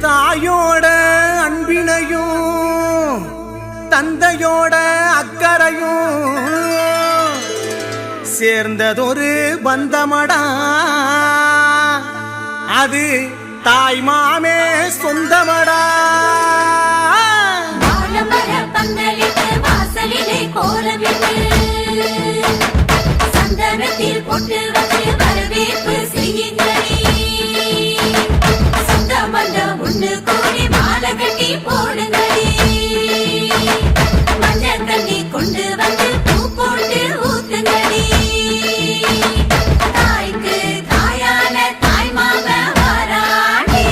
தாயோட அன்பினையும் தந்தையோட அக்கறையும் சேர்ந்ததொரு பந்தமடா. அது தாய் மாமே சொந்தமடா. சந்தனத்தில் போட்டு வச்சு வரவேற்பு செய்யுங்களே. சொந்த பந்தம் ஒண்ணு கூடி மாலை கட்டி போடுங்களே. மஞ்சள் தண்ணி கொண்டு வந்து பூ போட்டு ஊத்துங்களே. தாய்க்கு தாயான தாய் மாம வாராண்டி.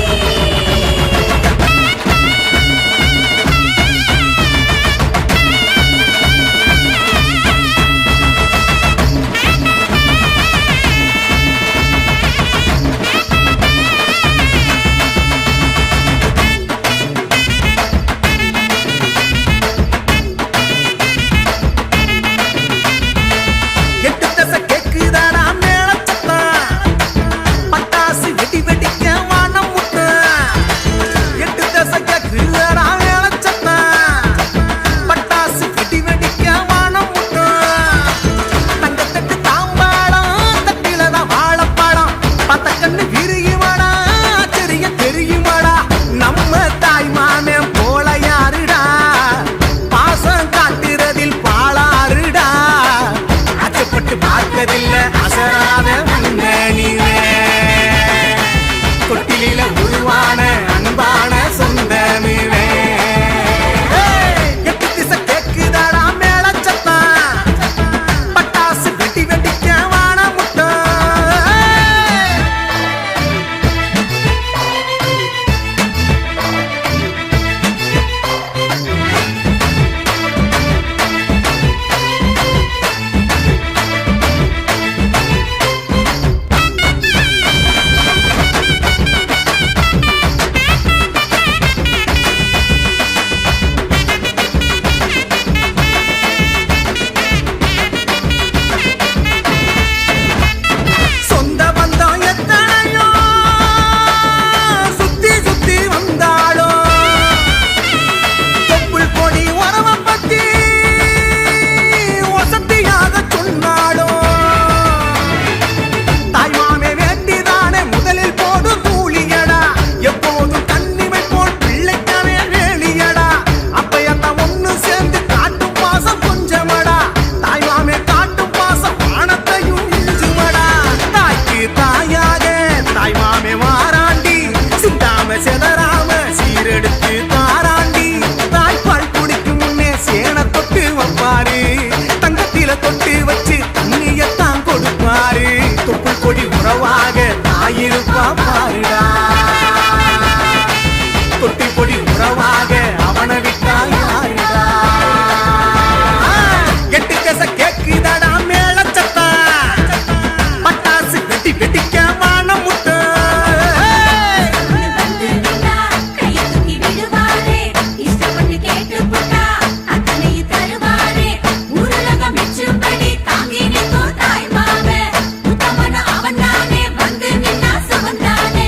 அவன் தானே வந்து நின்னா சுமந்தானே.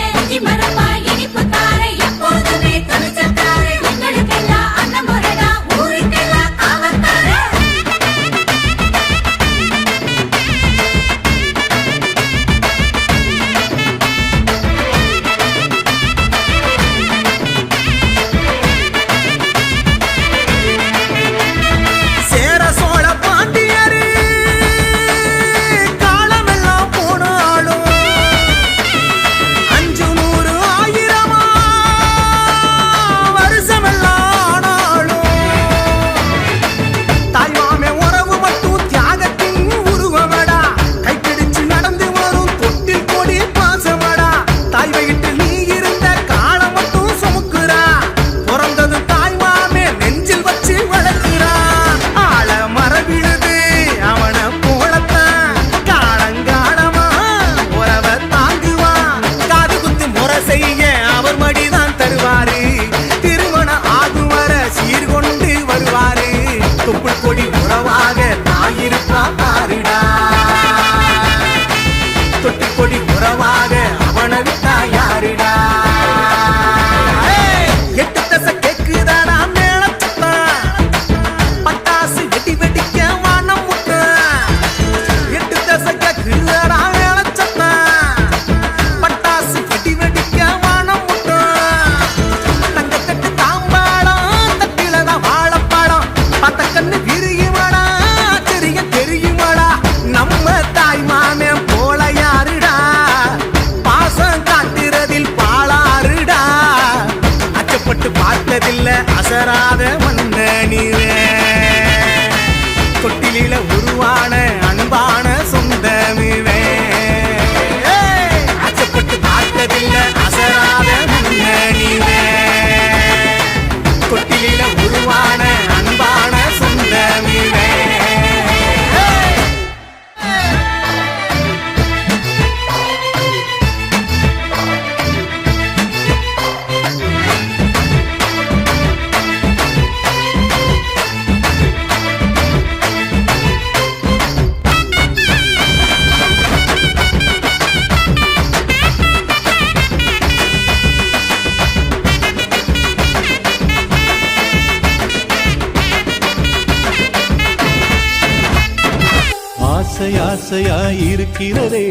ஆசையாயிருக்கிறதே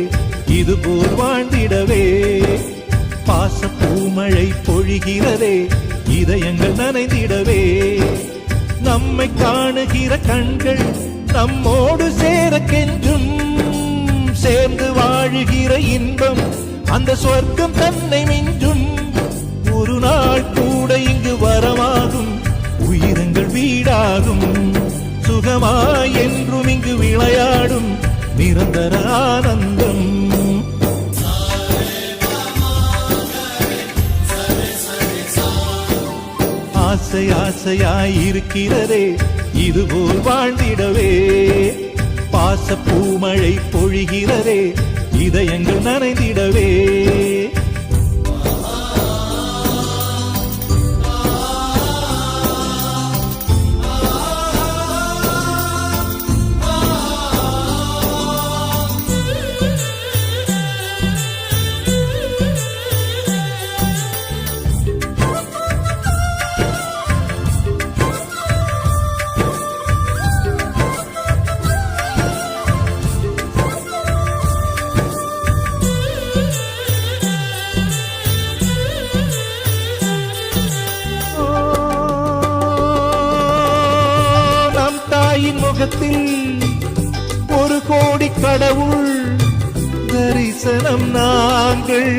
இதுபோல் வாழ்ந்திடவே. பாச பூமழை பொழிகிறதே இதயங்கள் நனைந்திடவே. நம்மை காணுகிற கண்கள் நம்மோடு சேர கெஞ்சும். சேர்ந்து வாழுகிற இன்பம் அந்த சொர்க்கம் தன்னை மிஞ்சும். ஒரு நாள் கூட இங்கு வரமாகும் உயிரங்கள் வீடாகும். சுகமாய் என்றும் இங்கு விளையாடும் நிரந்தர ஆனந்தம். ஆசை ஆசையாயிருக்கிறதே இதுபோல் வாழ்ந்திடவே. பாச பூமழை பொழிகிறதே இதயங்கள் நனைந்திடவே. முகத்தில் ஒரு கோடி கடவுள் தரிசனம் நாங்கள்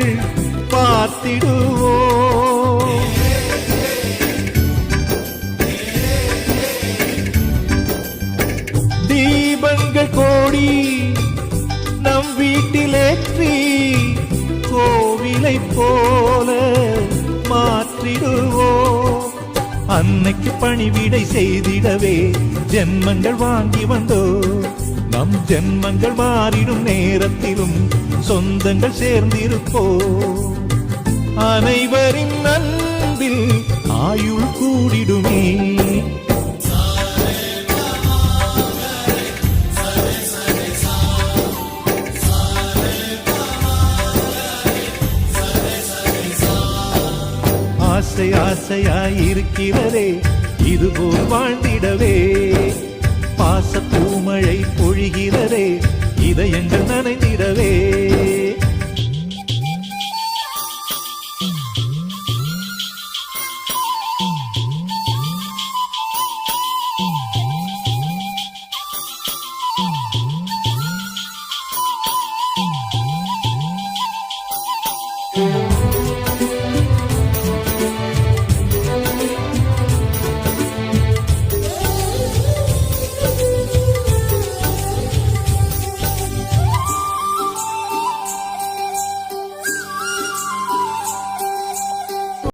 பார்த்திடுவோம். தீபங்கள் கோடி நம் வீட்டிலேற்றி கோவிலை போல மாற்றிடுவோம். அன்னைக்கு பணிவிடை செய்திடவே ஜென்மங்கள் வாங்கி வந்தோ. நம் ஜென்மங்கள் மாறிடும் நேரத்திலும் சொந்தங்கள் சேர்ந்திருப்போ. அனைவரின் அன்பில் ஆயுள் கூடிடுமே. ஆசை ஆசையாயிருக்கிறதே இதுபோல் வாழ்ந்திடவே. பாச பூமழை பொழிகிறதே இதயங்கள் நனைந்திடவே.